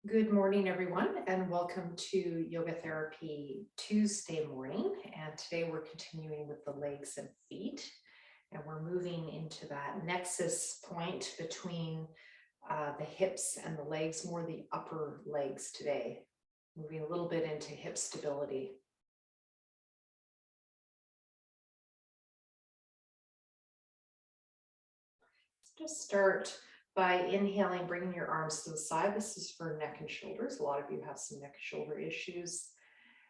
Good morning, everyone, and welcome to Yoga Therapy Tuesday morning. And today we're continuing with the legs and feet, and we're moving into that nexus point between the hips and the legs, more the upper legs today, moving a little bit into hip stability. Let's just start by inhaling, bringing your arms to the side. This is for neck and shoulders. A lot of you have some neck and shoulder issues.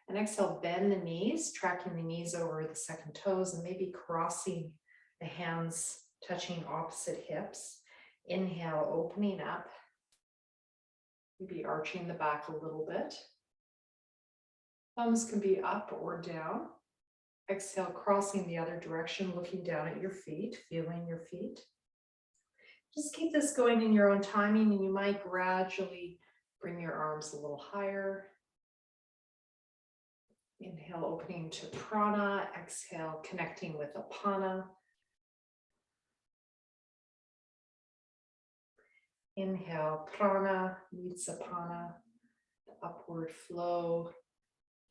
And exhale, bend the knees, tracking the knees over the second toes and maybe crossing the hands, touching opposite hips. Inhale, opening up, maybe arching the back a little bit. Thumbs can be up or down. Exhale, crossing the other direction, looking down at your feet, feeling your feet. Just keep this going in your own timing, and you might gradually bring your arms a little higher. Inhale, opening to prana. Exhale, connecting with apana. Inhale, prana meets apana. The upward flow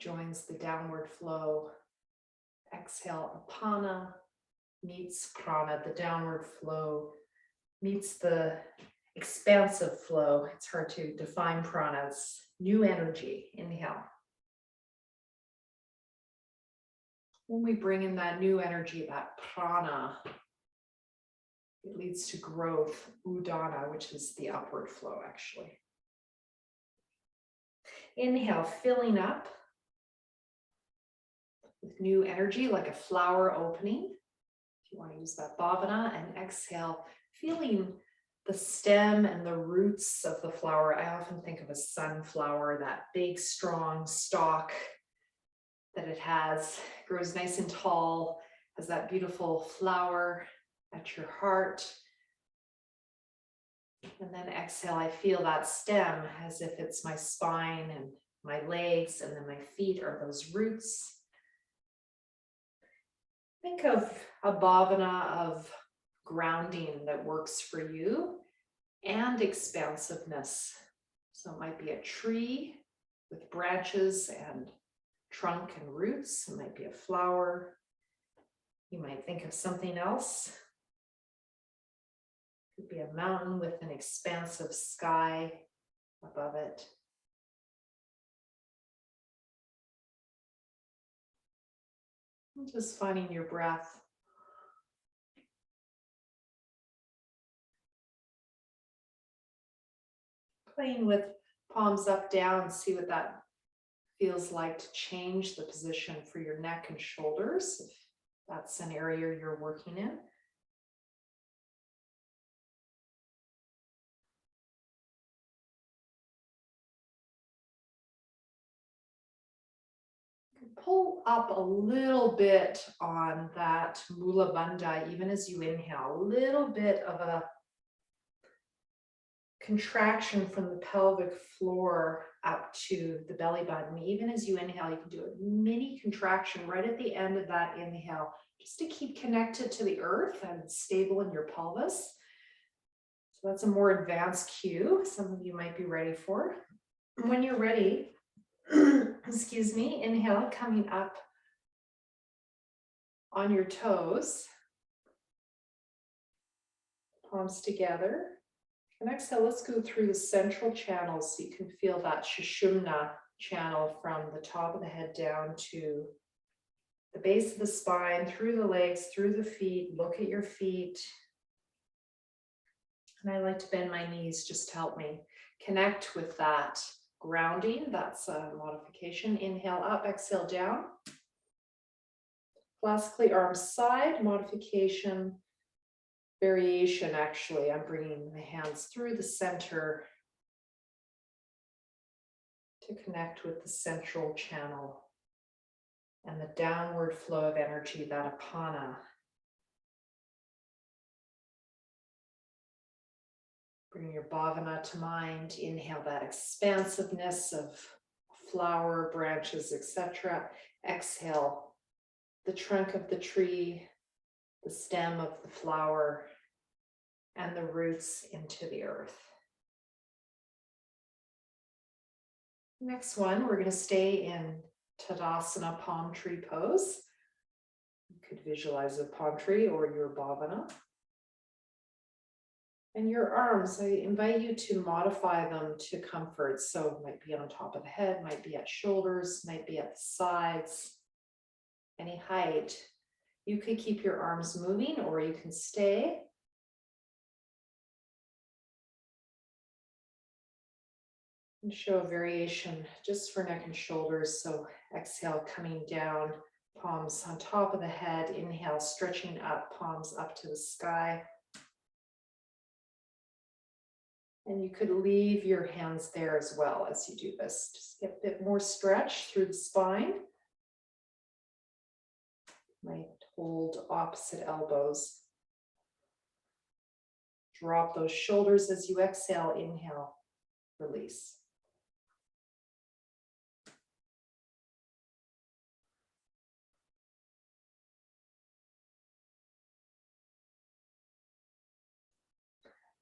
joins the downward flow. Exhale, apana meets prana. The downward flow meets the expansive flow. It's hard to define prana. It's new energy. Inhale. When we bring in that new energy, that prana, it leads to growth, udana, which is the upward flow, actually. Inhale, filling up with new energy, like a flower opening. If you want to use that Bhāvana, and exhale, feeling the stem and the roots of the flower. I often think of a sunflower, that big, strong stalk that it has, grows nice and tall, has that beautiful flower at your heart. And then exhale, I feel that stem as if it's my spine and my legs, and then my feet are those roots. Think of a Bhāvana of grounding that works for you and expansiveness. So it might be a tree with branches and trunk and roots. It might be a flower. You might think of something else. It could be a mountain with an expansive sky above it. Just finding your breath. Playing with palms up, down, see what that feels like to change the position for your neck and shoulders, if that's an area you're working in. Pull up a little bit on that Mula Bandha, even as you inhale, a little bit of a contraction from the pelvic floor up to the belly button. Even as you inhale, you can do a mini contraction right at the end of that inhale, just to keep connected to the earth and stable in your pelvis. So that's a more advanced cue some of you might be ready for. When you're ready, excuse me, inhale, coming up on your toes, palms together. And exhale, let's go through the central channels so you can feel that Sushumna channel from the top of the head down to the base of the spine, through the legs, through the feet. Look at your feet. And I like to bend my knees just to help me connect with that grounding. That's a modification. Inhale up, exhale down. Classically arms side, modification. Variation, actually, I'm bringing the hands through the center to connect with the central channel and the downward flow of energy, that apana. Bring your Bhāvana to mind. Inhale that expansiveness of flower, branches, etc. Exhale the trunk of the tree, the stem of the flower, and the roots into the earth. Next one, we're going to stay in Tadasana palm tree pose. You could visualize a palm tree or your Bhāvana. And your arms, I invite you to modify them to comfort. So it might be on top of the head, might be at shoulders, might be at the sides, any height. You could keep your arms moving or you can stay. And show a variation just for neck and shoulders. So exhale, coming down, palms on top of the head. Inhale, stretching up, palms up to the sky. And you could leave your hands there as well as you do this. Just get a bit more stretch through the spine. Might hold opposite elbows. Drop those shoulders as you exhale, inhale, release.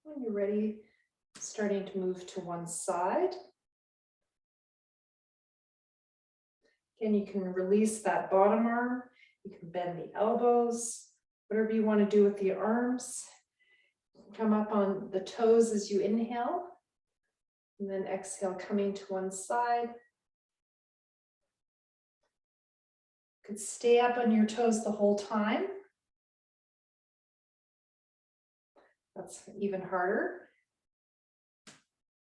When you're ready, starting to move to one side. Again, you can release that bottom arm. You can bend the elbows, whatever you want to do with the arms. Come up on the toes as you inhale. And then exhale, coming to one side. You could stay up on your toes the whole time. That's even harder.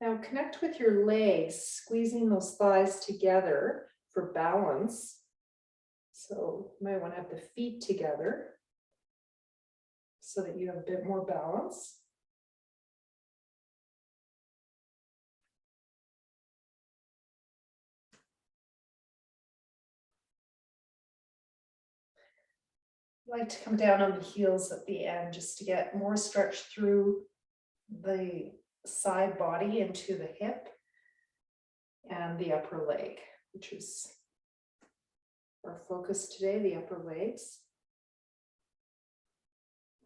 Now connect with your legs, squeezing those thighs together for balance. So you might want to have the feet together so that you have a bit more balance. I like to come down on the heels at the end just to get more stretch through the side body into the hip and the upper leg, which is our focus today, the upper legs.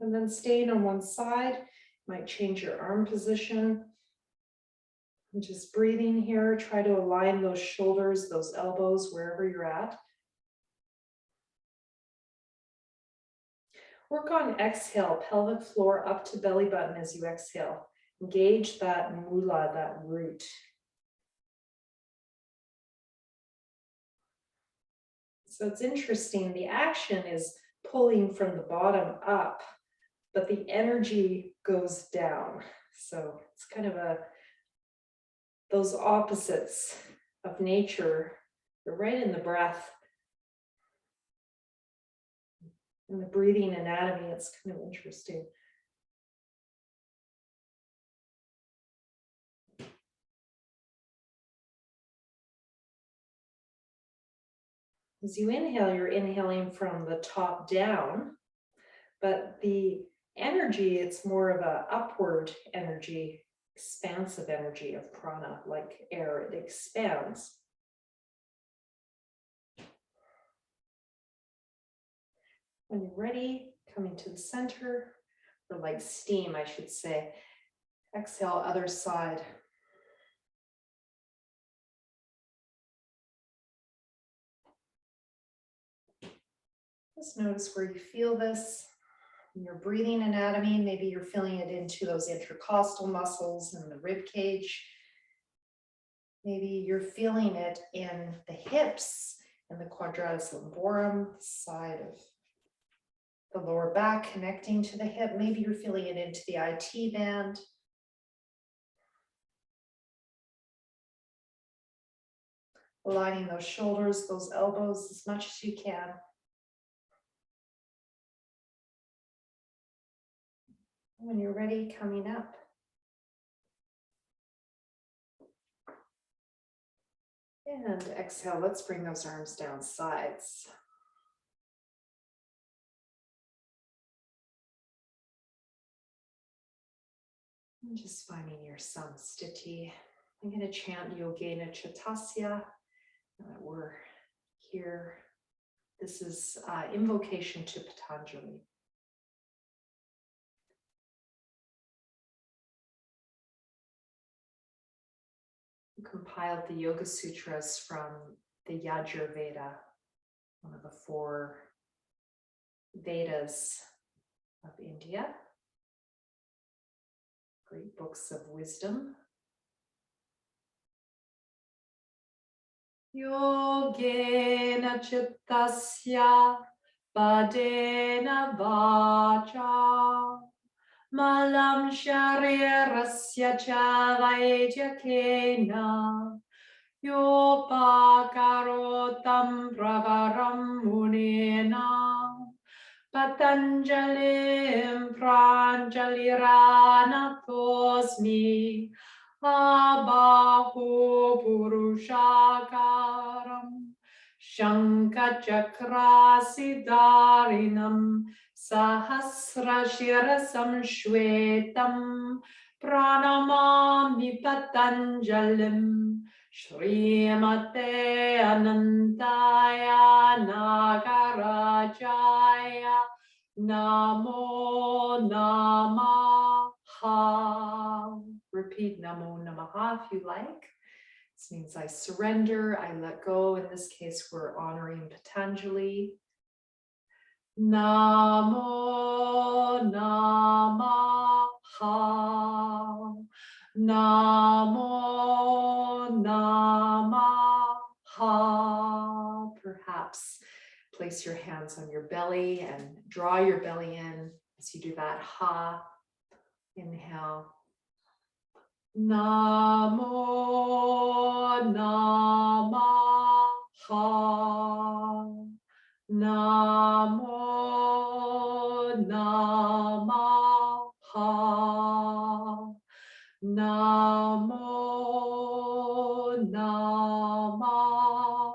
And then staying on one side, you might change your arm position. And just breathing here, try to align those shoulders, those elbows, wherever you're at. Work on exhale, pelvic floor up to belly button as you exhale. Engage that mula, that root. So it's interesting, the action is pulling from the bottom up, but the energy goes down. So it's kind of those opposites of nature, they're right in the breath. In the breathing anatomy, it's kind of interesting. As you inhale, you're inhaling from the top down, but the energy, it's more of an upward energy, expansive energy of prana, like air, it expands. When you're ready, coming to the center, or like steam, I should say. Exhale, other side. Just notice where you feel this in your breathing anatomy. Maybe you're feeling it into those intercostal muscles and the rib cage. Maybe you're feeling it in the hips and the quadratus lumborum, side of the lower back connecting to the hip. Maybe you're feeling it into the IT band. Aligning those shoulders, those elbows as much as you can. When you're ready, coming up. And exhale, let's bring those arms down sides. And just finding your samsthiti. I'm going to chant Yogena Chatasya. We're here. This is invocation to Patanjali. compiled the Yoga Sutras from the Yajurveda, one of the 4 Vedas of India. Great books of wisdom. Yogena chittasya padena vacha malam sharirasya cha vaidhyakena yopakarotam pravaram munena Patanjalim pranjaliranathosmi abahu purushakaram shankhachakrasidarinam sahasrashirasam shvetam pranamami patanjalim Shrimate Anantaya Nagarajaya Namo Namaha. Repeat Namo Namaha if you like. This means I surrender, I let go. In this case, we're honoring Patanjali. Namo Namaha. Namo Namaha. Perhaps place your hands on your belly and draw your belly in as you do that ha. Inhale. Namo Namaha. Namo Namaha. Namo Namaha.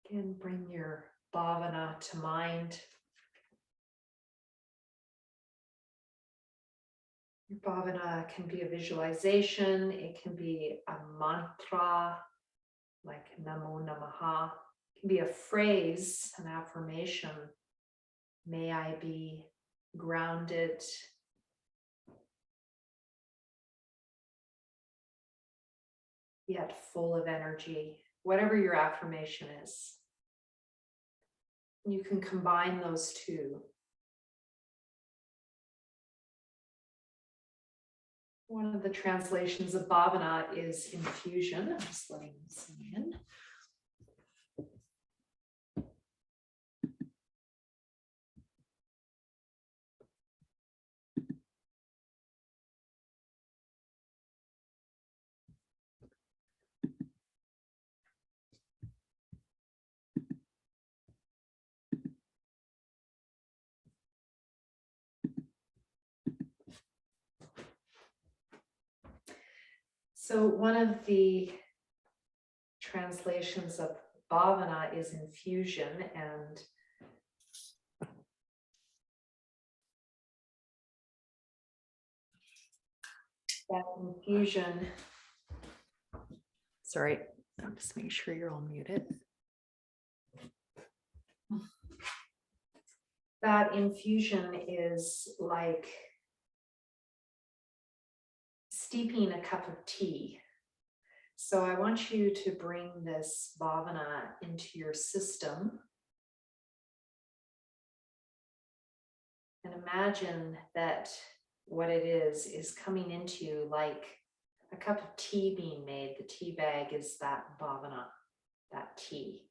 Again, bring your Bhāvana to mind. Your Bhāvana can be a visualization, it can be a mantra like Namo Namaha, it can be a phrase, an affirmation. May I be grounded, yet full of energy, whatever your affirmation is. You can combine those two. One of the translations of Bhāvana is infusion. I'm just letting this in. So one of the translations of Bhāvana is infusion, and that infusion, sorry, I'll just make sure you're all muted. That infusion is like steeping a cup of tea. So I want you to bring this Bhāvana into your system and imagine that what it is coming into you like a cup of tea being made. The tea bag is that Bhāvana, that tea.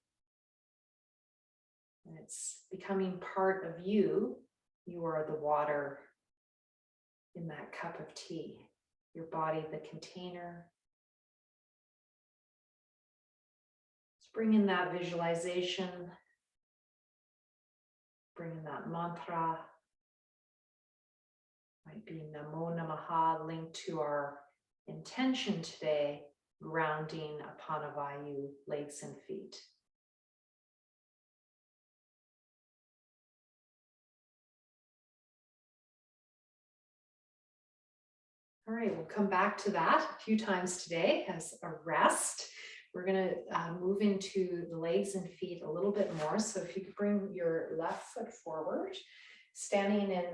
And it's becoming part of you. You are the water in that cup of tea. Your body, the container. Let's bring in that visualization. Bring in that mantra. Might be Namo Namaha, linked to our intention today, grounding Apanavayu, legs and feet. All right, we'll come back to that a few times today as a rest. We're going to move into the legs and feet a little bit more. So if you could bring your left foot forward Standing in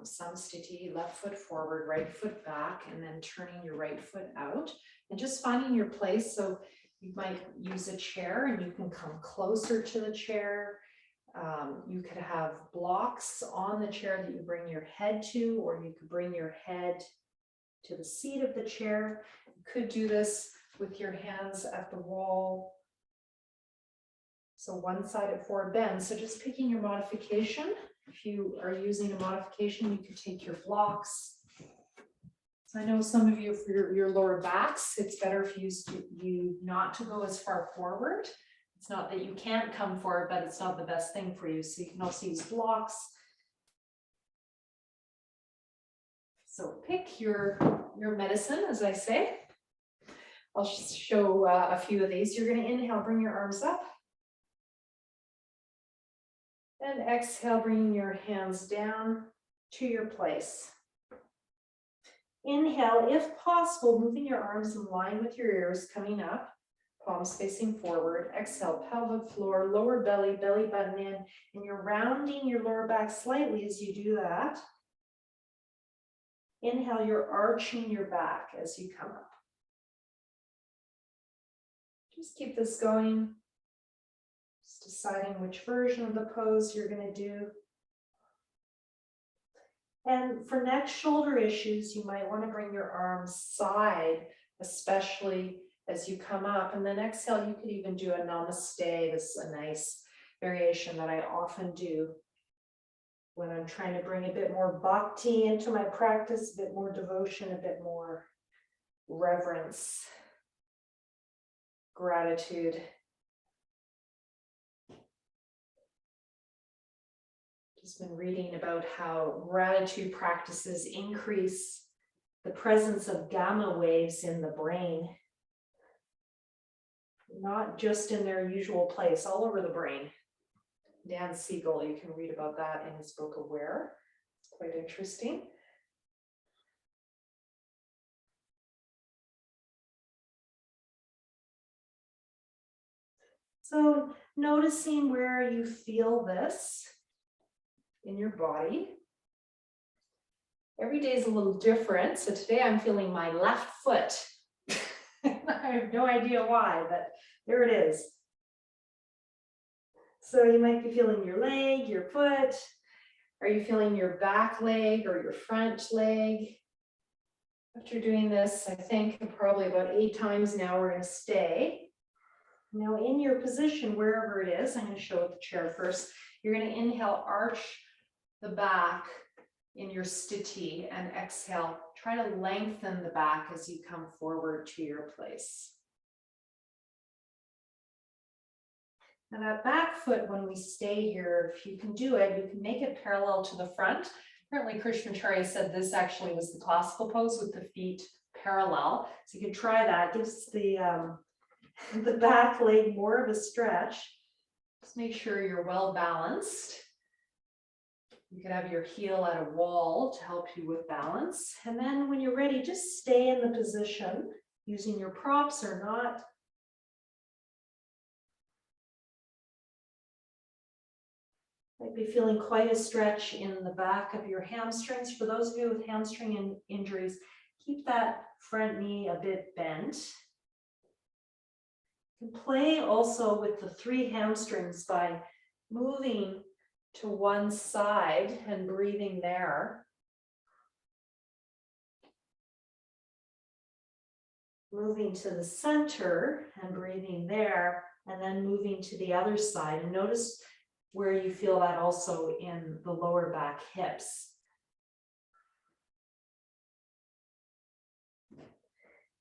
samsthiti, left foot forward, right foot back, and then turning your right foot out, and just finding your place. So you might use a chair and you can come closer to the chair. You could have blocks on the chair that you bring your head to, or you could bring your head to the seat of the chair. You could do this with your hands at the wall. So one-sided forward bend. So just picking your modification. If you are using a modification, you could take your blocks. So I know some of you, for your lower backs, it's better if you not to go as far forward. It's not that you can't come forward, but it's not the best thing for you. So you can also use blocks. So pick your medicine, as I say. I'll just show a few of these. You're going to inhale, bring your arms up. And exhale, bringing your hands down to your place. Inhale, if possible, moving your arms in line with your ears, coming up, palms facing forward. Exhale, pelvic floor, lower belly, belly button in, and you're rounding your lower back slightly as you do that. Inhale, you're arching your back as you come up. Just keep this going. Just deciding which version of the pose you're going to do. And for neck shoulder issues, you might want to bring your arms side, especially as you come up. And then exhale, you could even do a namaste. This is a nice variation that I often do when I'm trying to bring a bit more bhakti into my practice, a bit more devotion, a bit more reverence, gratitude. Just been reading about how gratitude practices increase the presence of gamma waves in the brain, not just in their usual place, all over the brain. Dan Siegel, you can read about that in his book Aware. It's quite interesting. So noticing where you feel this in your body. Every day is a little different. So today I'm feeling my left foot. I have no idea why, but there it is. So you might be feeling your leg, your foot. Are you feeling your back leg or your front leg? After doing this, I think probably about 8 times now, we're going to stay. Now in your position, wherever it is, I'm going to show it the chair first. You're going to inhale, arch the back in your sthiti, and exhale, try to lengthen the back as you come forward to your place. Now that back foot, when we stay here, if you can do it, you can make it parallel to the front. Apparently Krishnamacharya said this actually was the classical pose with the feet parallel. So you can try that. It gives the back leg more of a stretch. Just make sure you're well balanced. You can have your heel at a wall to help you with balance. And then when you're ready, just stay in the position using your props or not. Might be feeling quite a stretch in the back of your hamstrings. For those of you with hamstring injuries, keep that front knee a bit bent. You can play also with the 3 hamstrings by moving to one side and breathing there. Moving to the center and breathing there, and then moving to the other side. And notice where you feel that also in the lower back hips.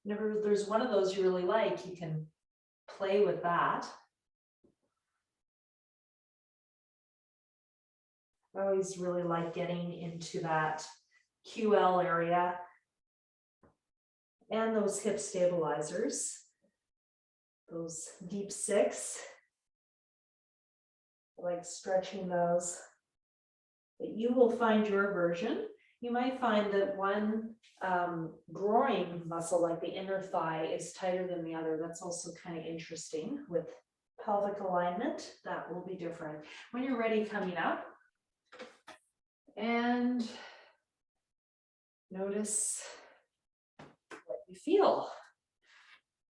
Whenever there's one of those you really like, you can play with that. I always really like getting into that QL area and those hip stabilizers, those deep 6. I like stretching those. But you will find your version. You might find that one groin muscle, like the inner thigh, is tighter than the other. That's also kind of interesting with pelvic alignment. That will be different. When you're ready, coming up, And notice what you feel.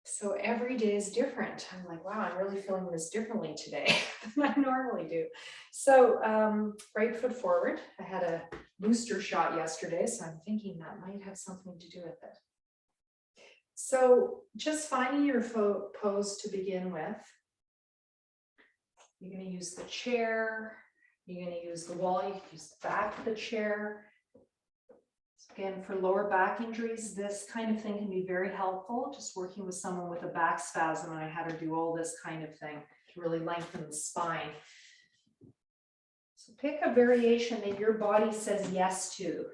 So every day is different. I'm like, wow, I'm really feeling this differently today than I normally do. So right foot forward. I had a booster shot yesterday, so I'm thinking that might have something to do with it. So just finding your pose to begin with. You're going to use the chair. You're going to use the wall. You can use the back of the chair. Again, for lower back injuries, this kind of thing can be very helpful. Just working with someone with a back spasm, and I had her do all this kind of thing to really lengthen the spine. So pick a variation that your body says yes to.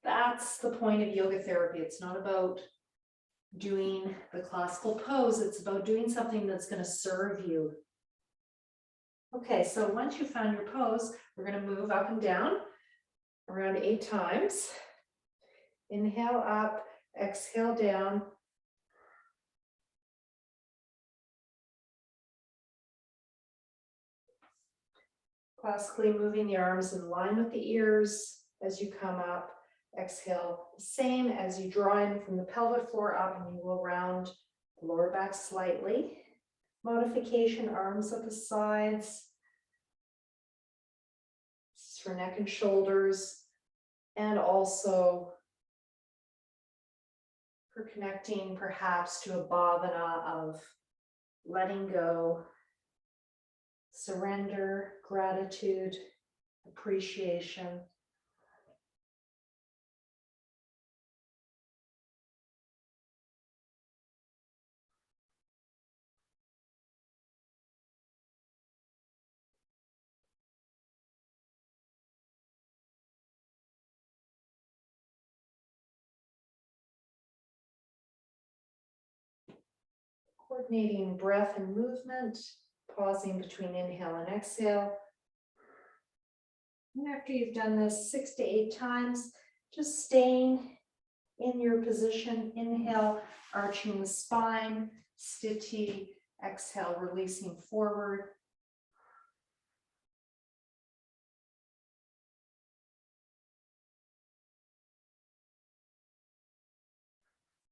That's the point of yoga therapy. It's not about doing the classical pose. It's about doing something that's going to serve you. Okay, so once you've found your pose, we're going to move up and down around 8 times. Inhale up, exhale down. Classically moving the arms in line with the ears as you come up. Exhale, same as you draw in from the pelvic floor up, and you will round the lower back slightly. Modification, arms at the sides. This is for neck and shoulders, and also for connecting perhaps to a Bhāvana of letting go, surrender, gratitude, appreciation. Coordinating breath and movement, pausing between inhale and exhale. And after you've done this 6 to 8 times, just staying in your position. Inhale, arching the spine, sthiti. Exhale, releasing forward.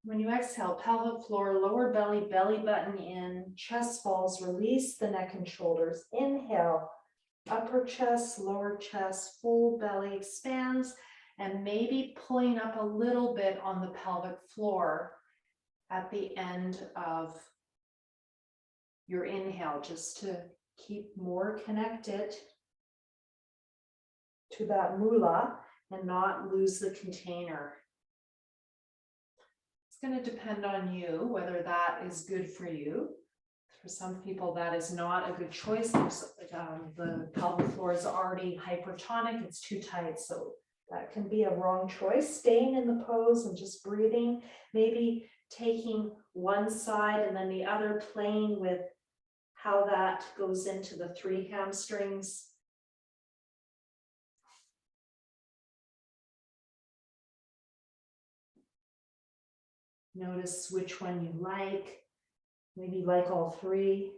When you exhale, pelvic floor, lower belly, belly button in, chest falls, release the neck and shoulders. Inhale, upper chest, lower chest, full belly expands, and maybe pulling up a little bit on the pelvic floor at the end of your inhale, just to keep more connected to that moolah and not lose the container. It's going to depend on you whether that is good for you. For some people, that is not a good choice. The pelvic floor is already hypertonic, it's too tight, so that can be a wrong choice. Staying in the pose and just breathing, maybe taking one side and then the other, playing with how that goes into the 3 hamstrings. Notice which one you like. Maybe you like all 3.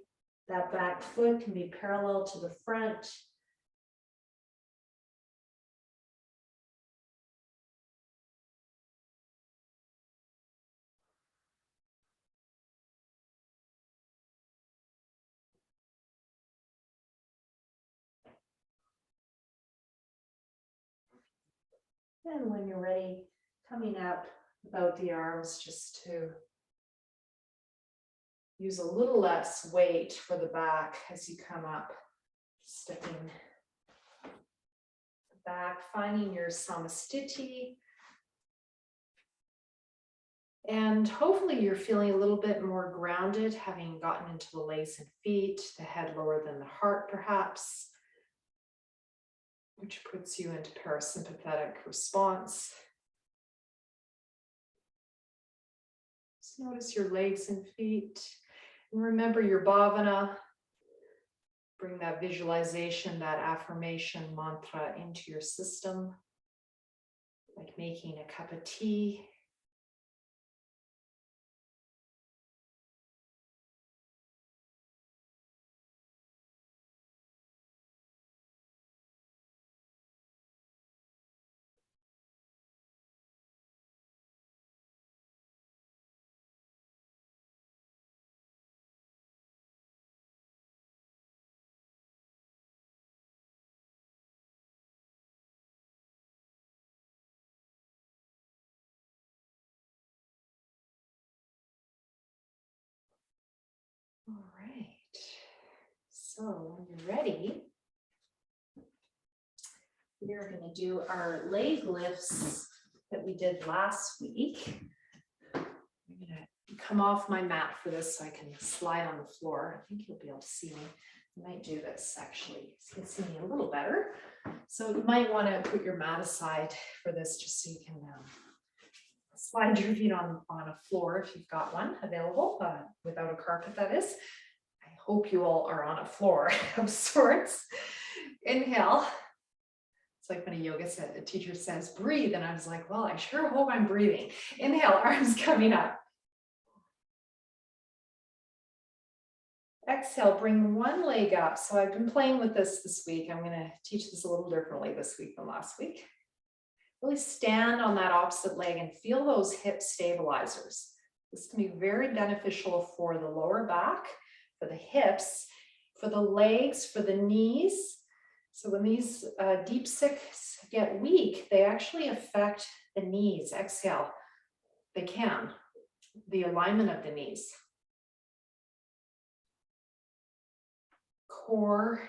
That back foot can be parallel to the front. And when you're ready, coming up about the arms, just to use a little less weight for the back as you come up, stepping back, finding your samastiti. And hopefully you're feeling a little bit more grounded, having gotten into the legs and feet, the head lower than the heart perhaps, which puts you into parasympathetic response. Just notice your legs and feet. And remember your Bhāvana. Bring that visualization, that affirmation mantra into your system, like making a cup of tea. So when you're ready, we're going to do our leg lifts that we did last week. I'm going to come off my mat for this so I can slide on the floor. I think you'll be able to see me. I might do this actually, so you can see me a little better. So you might want to put your mat aside for this just so you can slide your feet on a floor if you've got one available, without a carpet that is. I hope you all are on a floor of sorts. Inhale. It's like when a yoga teacher says breathe, and I was like, well, I sure hope I'm breathing. Inhale, arms coming up. Exhale, bring one leg up. So I've been playing with this week. I'm going to teach this a little differently this week than last week. Really stand on that opposite leg and feel those hip stabilizers. This can be very beneficial for the lower back, for the hips, for the legs, for the knees. So when these deep six get weak, they actually affect the knees. Exhale, they can. The alignment of the knees. Core.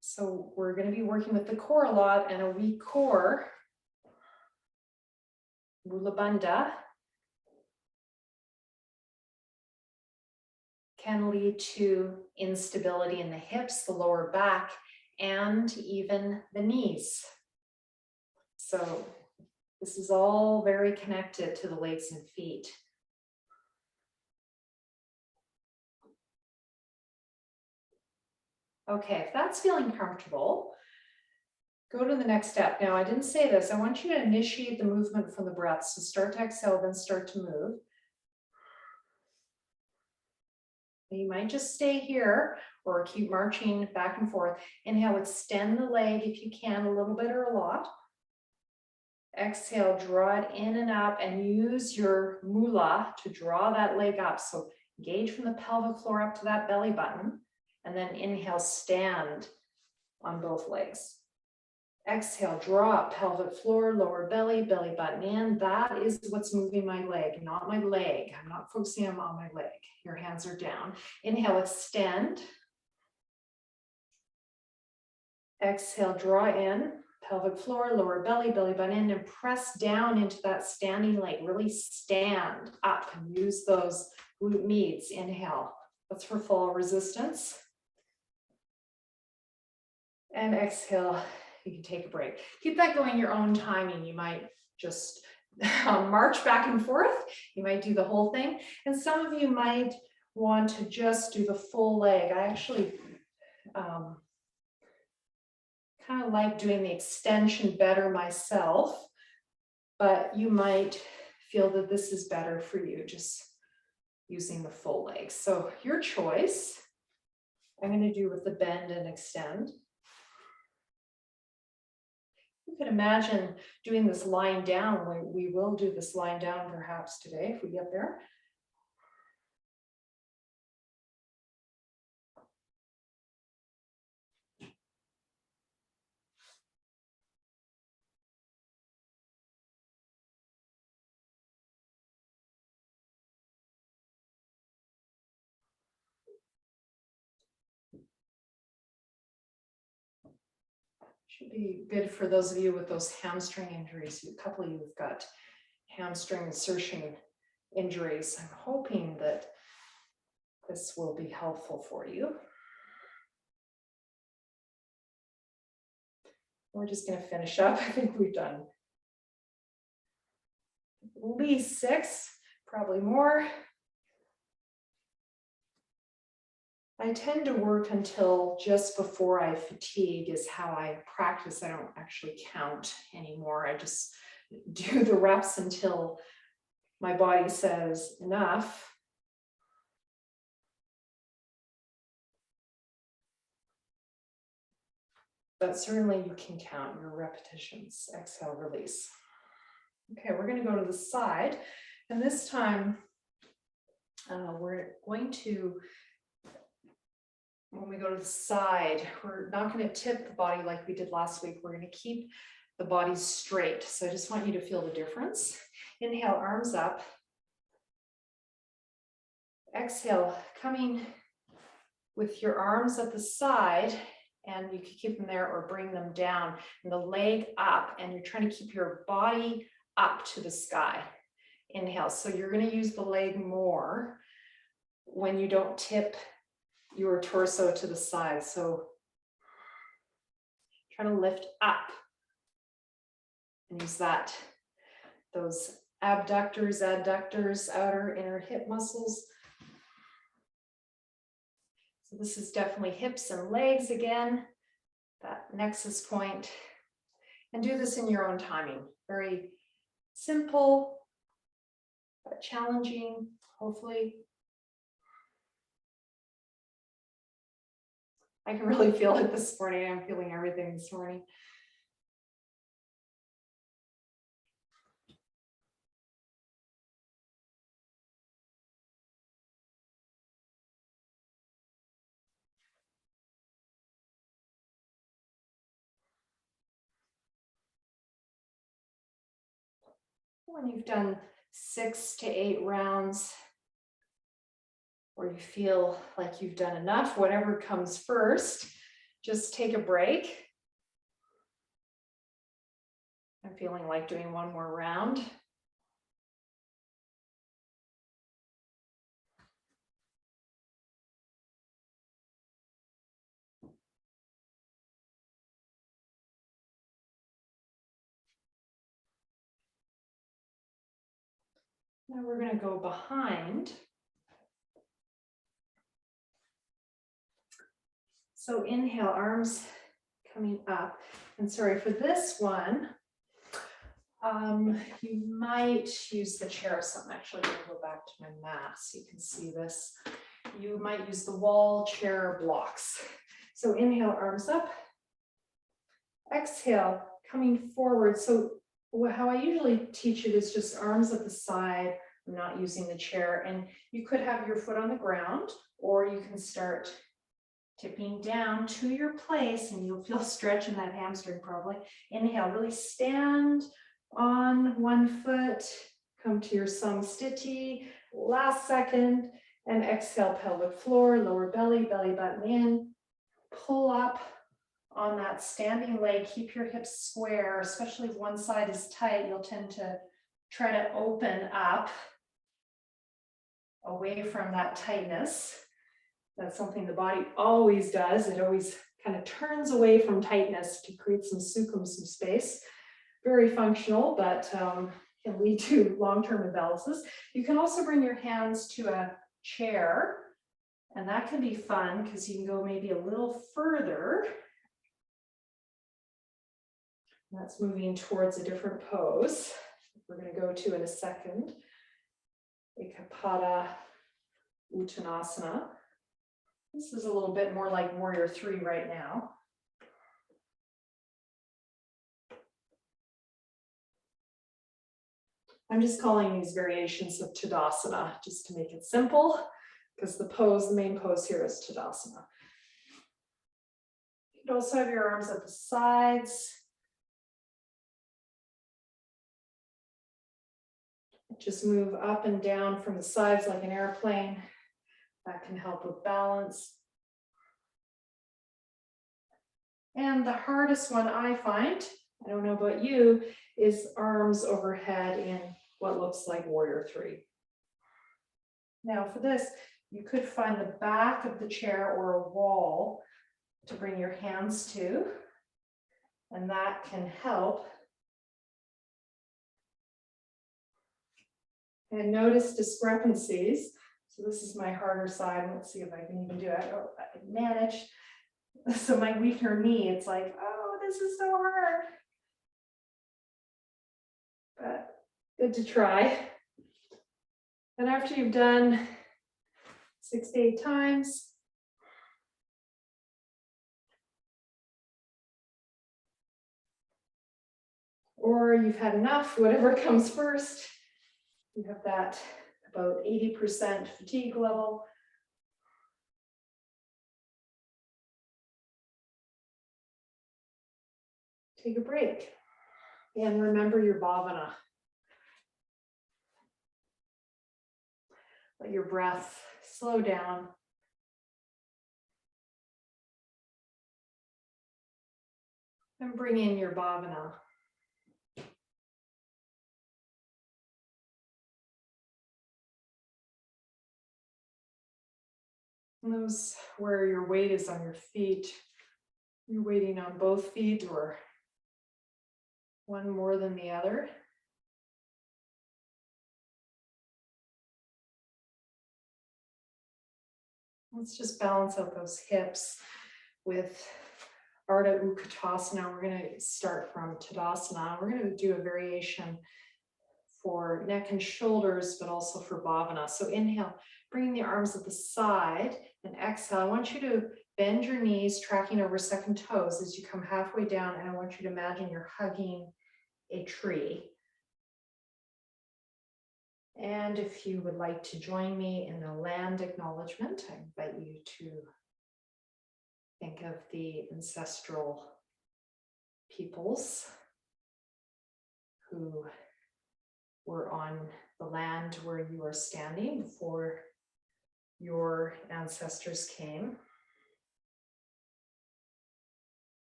So we're going to be working with the core a lot, and a weak core, Mula Bandha, can lead to instability in the hips, the lower back, and even the knees. So this is all very connected to the legs and feet. Okay, if that's feeling comfortable, go to the next step. Now, I didn't say this. I want you to initiate the movement from the breath. So start to exhale, then start to move. You might just stay here or keep marching back and forth. Inhale, extend the leg if you can, a little bit or a lot. Exhale, draw it in and up and use your mula to draw that leg up. So engage from the pelvic floor up to that belly button. And then inhale, stand on both legs. Exhale, draw up pelvic floor, lower belly, belly button in. That is what's moving my leg, not my leg. I'm not focusing on my leg. Your hands are down. Inhale, extend. Exhale, draw in, pelvic floor, lower belly, belly button in, and press down into that standing leg. Really stand up and use those glute meats. Inhale. That's for fall resistance. And exhale, you can take a break. Keep that going your own timing. You might just march back and forth. You might do the whole thing. And some of you might want to just do the full leg. I actually kind of like doing the extension better myself, but you might feel that this is better for you, just using the full leg. So your choice. I'm going to do with the bend and extend. You could imagine doing this lying down. We will do this lying down perhaps today if we get there. Should be good for those of you with those hamstring injuries. A couple of you have got hamstring insertion injuries. I'm hoping that this will be helpful for you. We're just going to finish up. I think we've done at least 6, probably more. I tend to work until just before I fatigue is how I practice. I don't actually count anymore. I just do the reps until my body says enough. But certainly you can count your repetitions. Exhale, release. Okay, we're going to go to the side. And this time we're going to, when we go to the side, we're not going to tip the body like we did last week. We're going to keep the body straight. So I just want you to feel the difference. Inhale, arms up. Exhale, coming with your arms at the side, and you can keep them there or bring them down, and the leg up, and you're trying to keep your body up to the sky. Inhale, so you're going to use the leg more when you don't tip your torso to the side. So trying to lift up and use those abductors, adductors, outer, inner hip muscles. So this is definitely hips and legs again, that nexus point. And do this in your own timing. Very simple, but challenging, hopefully. I can really feel it this morning. I'm feeling everything this morning. When you've done 6 to 8 rounds, or you feel like you've done enough, whatever comes first, just take a break. I'm feeling like doing one more round. Now we're going to go behind. So inhale, arms coming up. And sorry, for this one, you might use the chair. So I'm actually going to go back to my mat so you can see this. You might use the wall, chair, blocks. So inhale, arms up. Exhale, coming forward. So how I usually teach it is just arms at the side. I'm not using the chair. And you could have your foot on the ground, or you can start tipping down to your place, and you'll feel stretch in that hamstring probably. Inhale, really stand on one foot, come to your samsthiti, last second, and exhale, pelvic floor, lower belly, belly button in, pull up on that standing leg, keep your hips square, especially if one side is tight, you'll tend to try to open up away from that tightness. That's something the body always does. It always kind of turns away from tightness to create some sukham, some space. Very functional, but can lead to long-term imbalances. You can also bring your hands to a chair, and that can be fun because you can go maybe a little further. That's moving towards a different pose. We're going to go to in a second. Parshva Ushanasana. This is a little bit more like Warrior 3 right now. I'm just calling these variations of Tadasana just to make it simple, because the main pose here is Tadasana. You can also have your arms at the sides. Just move up and down from the sides like an airplane. That can help with balance. And the hardest one I find, I don't know about you, is arms overhead in what looks like Warrior 3. Now for this, you could find the back of the chair or a wall to bring your hands to, and that can help. And notice discrepancies. So this is my harder side. Let's see if I can even do it. Oh, I can manage. So my weaker knee, it's like, oh, this is so hard. But good to try. And after you've done 6 to 8 times, or you've had enough, whatever comes first, you have that about 80% fatigue level. Take a break and remember your Bhāvana. Let your breath slow down. And bring in your Bhāvana. And those where your weight is on your feet. You're weighting on both feet or one more than the other. Let's just balance out those hips with Ardha Utkatasana. We're going to start from Tadasana. We're going to do a variation for neck and shoulders, but also for Bhāvana. So inhale, bring the arms at the side, and exhale. I want you to bend your knees, tracking over second toes as you come halfway down, and I want you to imagine you're hugging a tree. And if you would like to join me in a land acknowledgement, I invite you to think of the ancestral peoples who were on the land where you are standing before your ancestors came.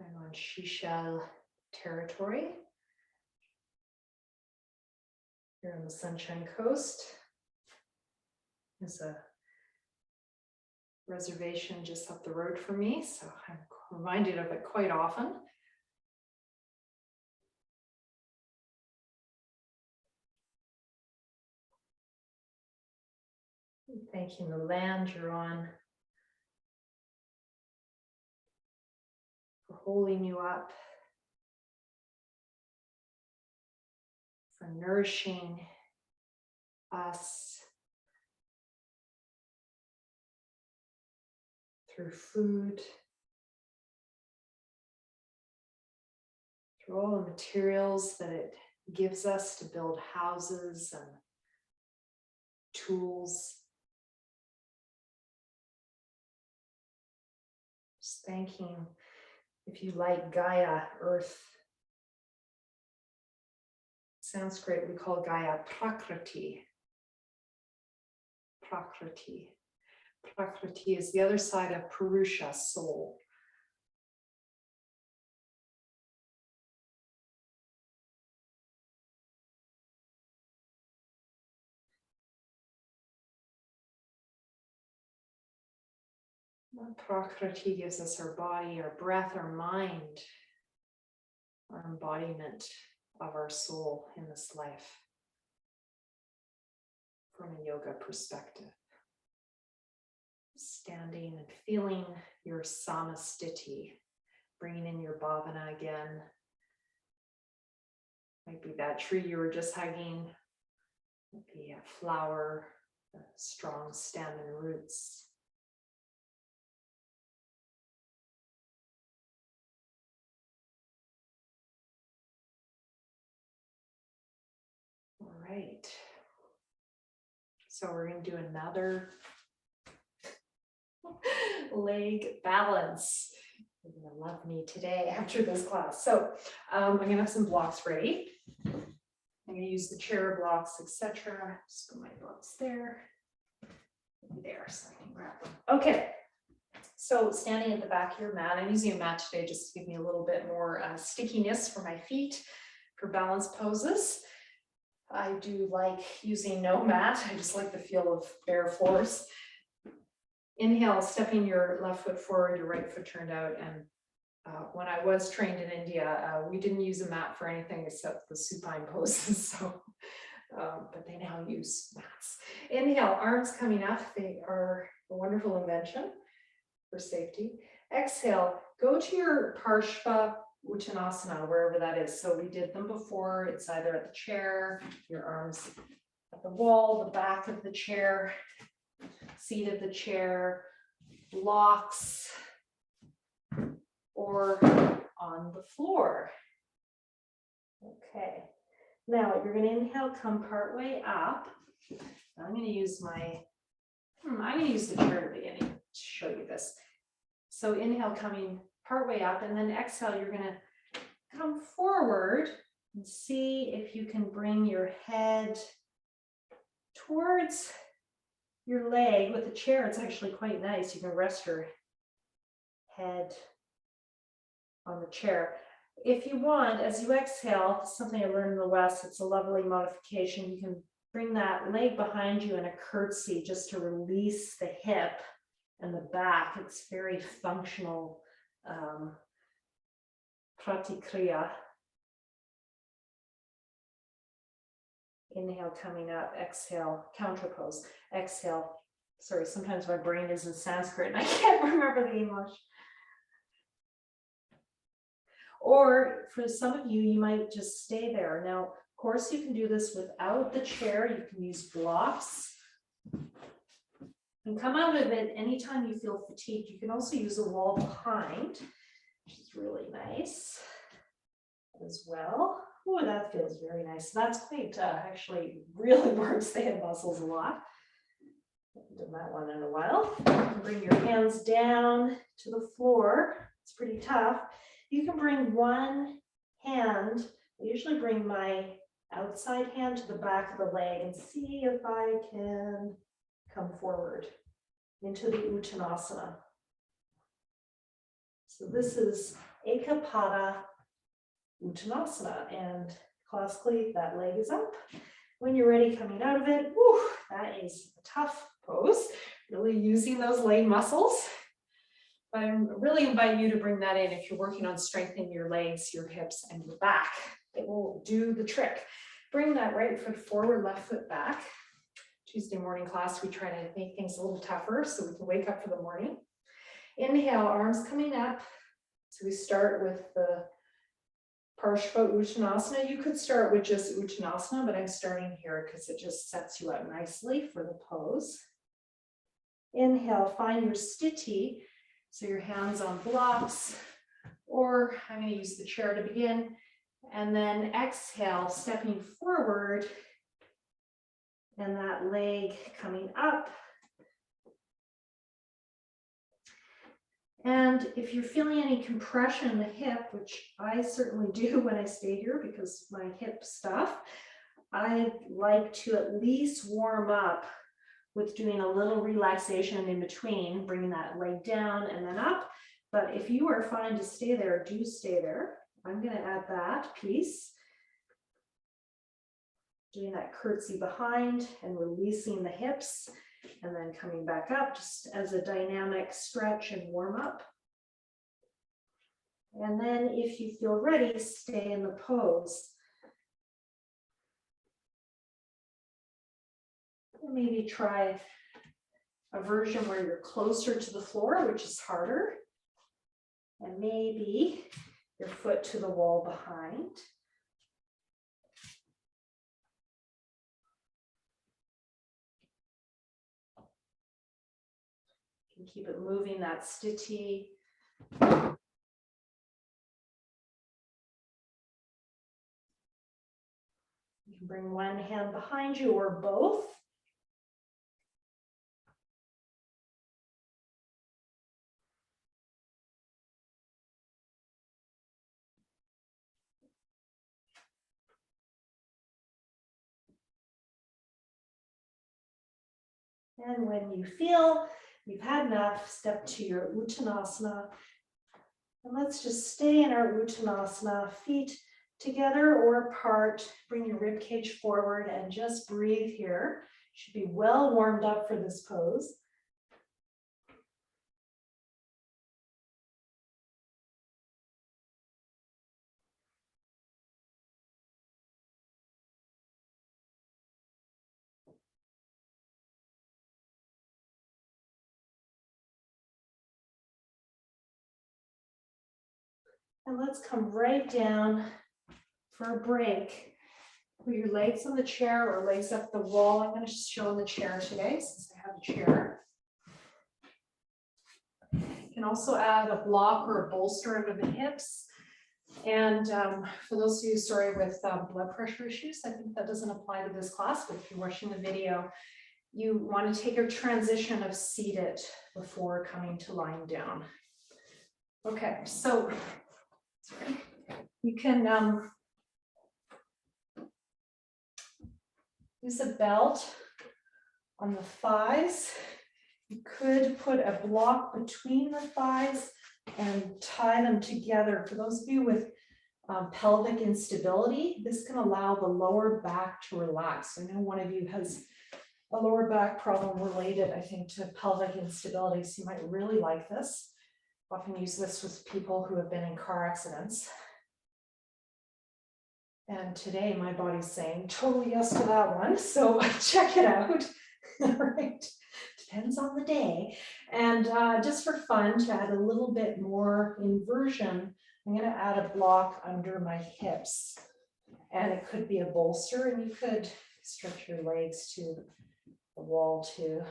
I'm on Seychelles territory, here on the Sunshine Coast. There's a reservation just up the road from me, so I'm reminded of it quite often. Thanking the land you're on for holding you up, for nourishing us through food, through all the materials that it gives us to build houses and tools. Just thanking, if you like, Gaia, Earth. Sanskrit, we call Gaia Prakriti. Prakriti. Prakriti is the other side of Purusha, soul. Prakriti gives us our body, our breath, our mind, our embodiment of our soul in this life from a yoga perspective. Standing and feeling your samastiti, bringing in your Bhāvana again. Might be that tree you were just hugging, might be a flower, a strong stem and roots. All right. So we're going to do another leg balance. You're going to love me today after this class. So I'm going to have some blocks ready. I'm going to use the chair blocks, etc. Just put my blocks there. There, so I can grab them. Okay. So standing at the back of your mat, I'm using a mat today just to give me a little bit more stickiness for my feet for balance poses. I do like using no mat. I just like the feel of bare floors. Inhale, stepping your left foot forward, your right foot turned out. And when I was trained in India, we didn't use a mat for anything except the supine poses. So, but they now use mats. Inhale, arms coming up. They are a wonderful invention for safety. Exhale, go to your Parshva Ushanasana, wherever that is. So we did them before. It's either at the chair, your arms at the wall, the back of the chair, seat of the chair, blocks, or on the floor. Okay. Now you're going to inhale, come part way up. I'm going to use my, I'm going to use the chair at the beginning to show you this. So inhale, coming partway up, and then exhale, you're gonna come forward and see if you can bring your head towards your leg. With the chair, it's actually quite nice. You can rest your head on the chair. If you want, as you exhale, something I learned in the West, it's a lovely modification. You can bring that leg behind you in a curtsy just to release the hip and the back. It's very functional pratikriya. Inhale, coming up, exhale, counter pose. Exhale, sorry, sometimes my brain is in Sanskrit and I can't remember the English. Or for some of you, you might just stay there. Now, of course, you can do this without the chair. You can use blocks. And come out of it anytime you feel fatigued. You can also use a wall behind, which is really nice as well. Oh, that feels very nice. That's quite, actually really works the hip muscles a lot. Haven't done that one in a while. You can bring your hands down to the floor. It's pretty tough. You can bring one hand. I usually bring my outside hand to the back of the leg and see if I can come forward into the Uttanasana. So this is Ekapada Uttanasana, and classically that leg is up. When you're ready, coming out of it, whew, that is a tough pose, really using those leg muscles. But I really invite you to bring that in if you're working on strengthening your legs, your hips, and your back. It will do the trick. Bring that right foot forward, left foot back. Tuesday morning class, we try to make things a little tougher so we can wake up for the morning. Inhale, arms coming up. So we start with the Parshva Ushanasana. You could start with just Uttanasana, but I'm starting here because it just sets you up nicely for the pose. Inhale, find your sthiti. So your hands on blocks, or I'm going to use the chair to begin. And then exhale, stepping forward, and that leg coming up. And if you're feeling any compression in the hip, which I certainly do when I stay here because of my hip stuff, I like to at least warm up with doing a little relaxation in between, bringing that leg down and then up. But if you are fine to stay there, do stay there. I'm going to add that piece. Doing that curtsy behind and releasing the hips, and then coming back up just as a dynamic stretch and warm up. And then if you feel ready, stay in the pose. Maybe try a version where you're closer to the floor, which is harder. And maybe your foot to the wall behind. You can keep it moving, that sthiti. You can bring one hand behind you or both. And when you feel you've had enough, step to your Uttanasana. And let's just stay in our Uttanasana, feet together or apart. Bring your rib cage forward and just breathe here. Should be well warmed up for this pose. And let's come right down for a break. Put your legs on the chair or legs up the wall. I'm going to show on the chair today since I have a chair. You can also add a block or a bolster under the hips. And for those of you, sorry, with blood pressure issues, I think that doesn't apply to this class, but if you're watching the video, you want to take a transition of seated before coming to lying down. Okay, so you can use a belt on the thighs. You could put a block between the thighs and tie them together. For those of you with pelvic instability, this can allow the lower back to relax. I know one of you has a lower back problem related, I think, to pelvic instability, so you might really like this. Often use this with people who have been in car accidents. And today my body's saying totally yes to that one, so check it out. All right, depends on the day. And just for fun, to add a little bit more inversion, I'm going to add a block under my hips. And it could be a bolster, and you could stretch your legs to the wall too.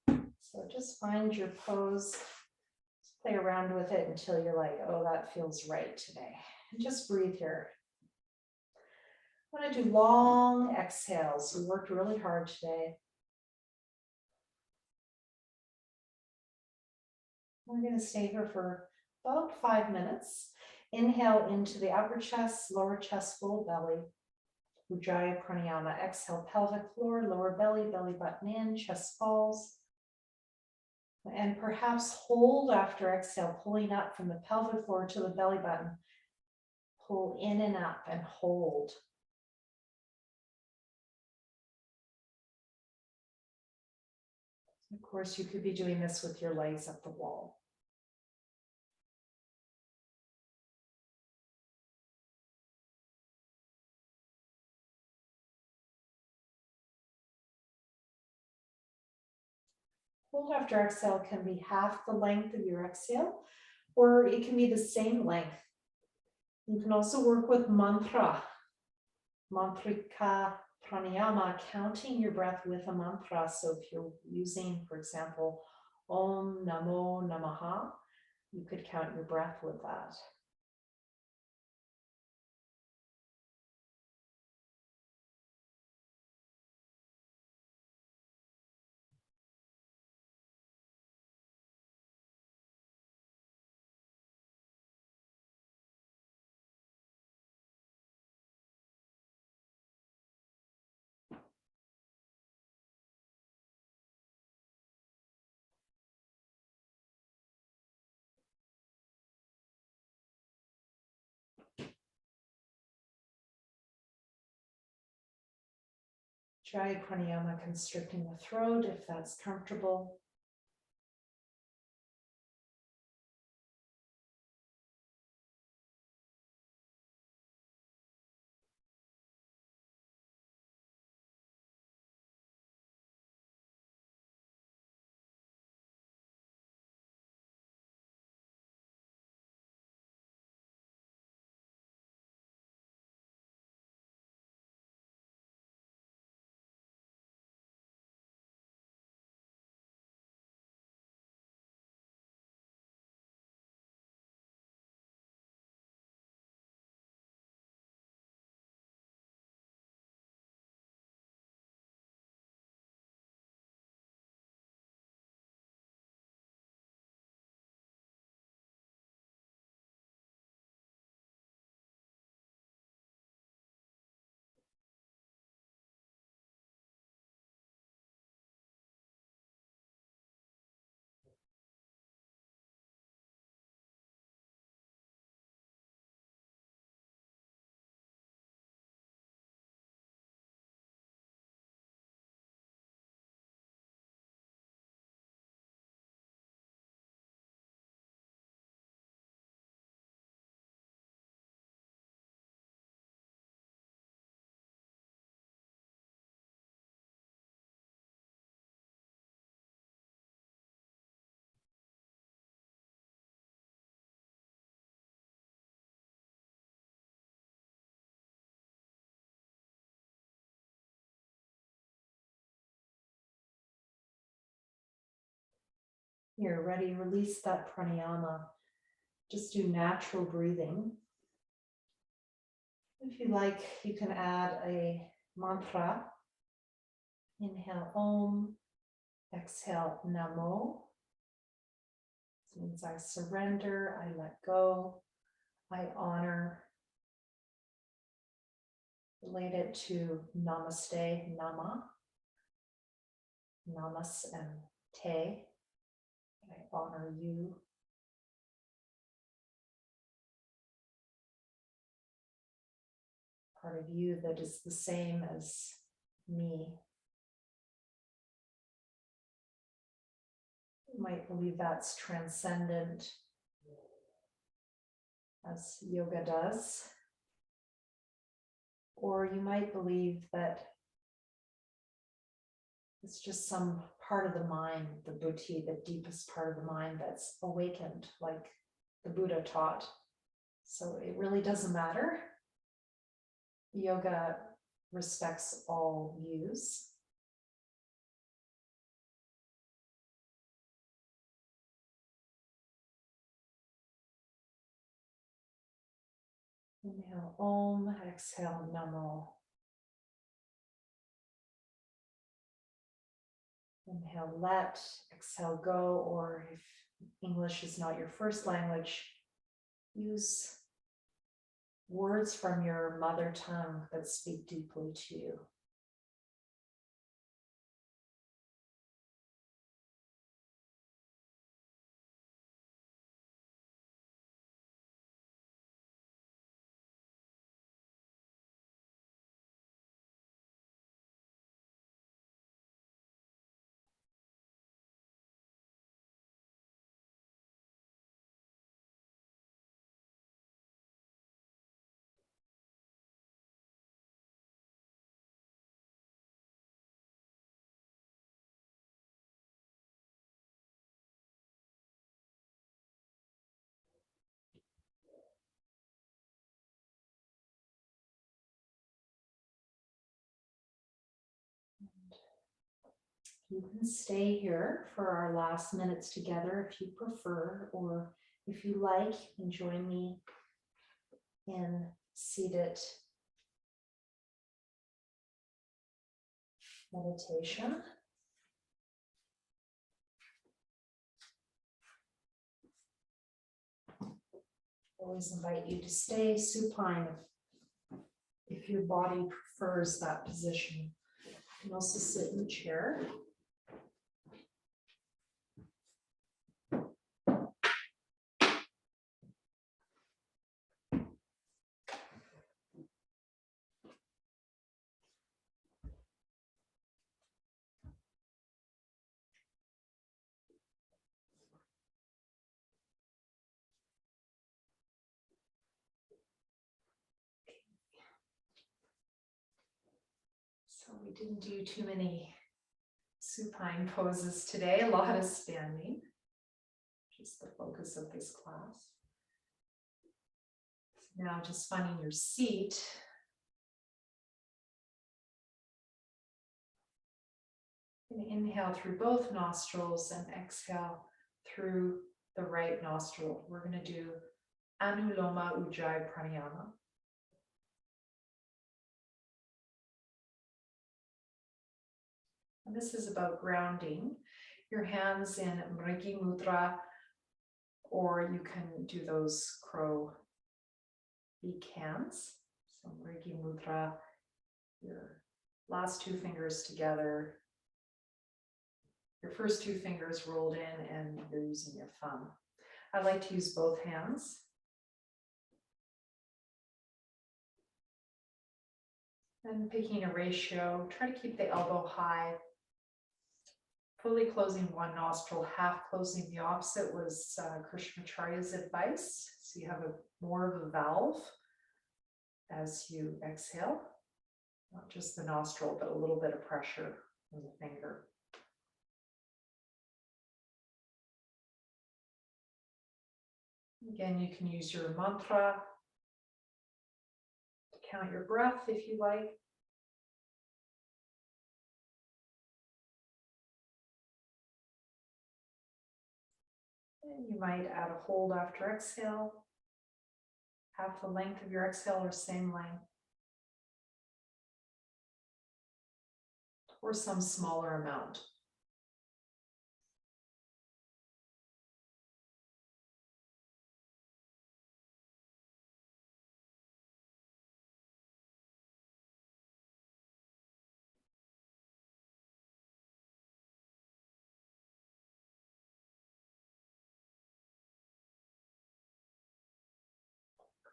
So just find your pose, play around with it until you're like, oh, that feels right today. And just breathe here. I want to do long exhales. We worked really hard today. We're going to stay here for about 5 minutes. Inhale into the upper chest, lower chest, full belly. Ujjayi Pranayama. Exhale, pelvic floor, lower belly, belly button in, chest falls. And perhaps hold after exhale, pulling up from the pelvic floor to the belly button. Pull in and up and hold. Of course, you could be doing this with your legs up the wall. Hold after exhale can be half the length of your exhale, or it can be the same length. You can also work with mantra, mantrika pranayama, counting your breath with a mantra. So if you're using, for example, Om Namo Namaha, you could count your breath with that. Ujjayi Pranayama, constricting the throat if that's comfortable. Here, ready, release that pranayama. Just do natural breathing. If you like, you can add a mantra. Inhale Om, exhale Namo. This means I surrender, I let go, I honor. Relate it to Namaste, Nama, Namas and Te. I honor you. Part of you that is the same as me. You might believe that's transcendent, as yoga does. Or you might believe that it's just some part of the mind, the buddhi, the deepest part of the mind that's awakened, like the Buddha taught. So it really doesn't matter. Yoga respects all views. Inhale Om, exhale Namo. Inhale let, exhale go, or if English is not your first language, use words from your mother tongue that speak deeply to you. You can stay here for our last minutes together if you prefer, or if you like, you can join me in seated meditation. Always invite you to stay supine if your body prefers that position. You can also sit in the chair. So we didn't do too many supine poses today, a lot of standing, which is the focus of this class. So now just finding your seat. And inhale through both nostrils and exhale through the right nostril. We're going to do Anuloma Ujjayi Pranayama. And this is about grounding your hands in Mrigi Mudra, or you can do those crow beak hands. So Mrigi Mudra, your last two fingers together, your first two fingers rolled in, and you're using your thumb. I like to use both hands. And picking a ratio, try to keep the elbow high. Fully closing one nostril, half closing the opposite was Krishnamacharya's advice. So you have more of a valve as you exhale, not just the nostril, but a little bit of pressure on the finger. Again, you can use your mantra to count your breath if you like. And you might add a hold after exhale. Half the length of your exhale or same length. or some smaller amount.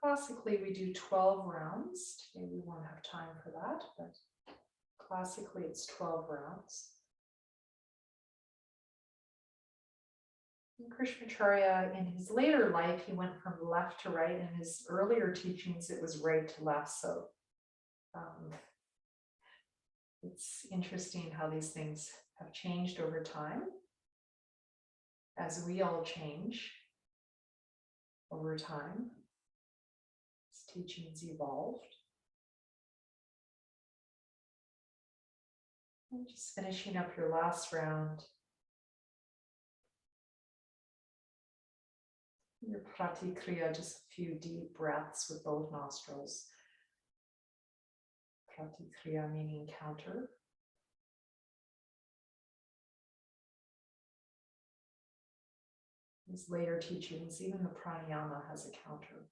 Classically, we do 12 rounds. Today we won't have time for that, but classically it's 12 rounds. And Krishnamacharya, in his later life, he went from left to right. In his earlier teachings, it was right to left. So it's interesting how these things have changed over time, as we all change over time. Teachings evolved. And just finishing up your last round. Your pratikriya, just a few deep breaths with both nostrils. Pratikriya meaning counter. These later teachings, even the pranayama has a counter.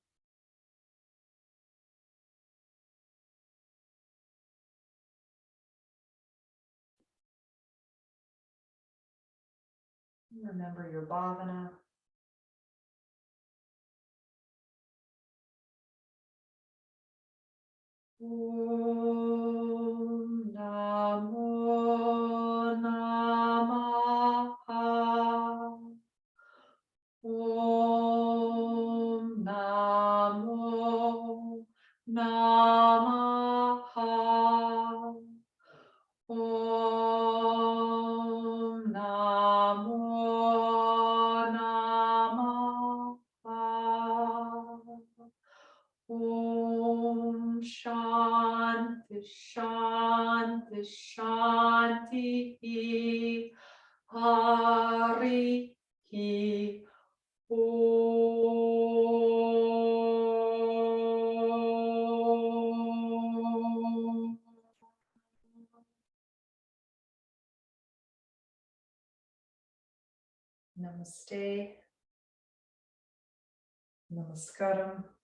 Remember your Bhāvana. Om Namo Namaha. Om Namo Namaha. Om Namo Namaha. Om Shanti Shanti Shanti Hari Om. Namaste. Namaskaram.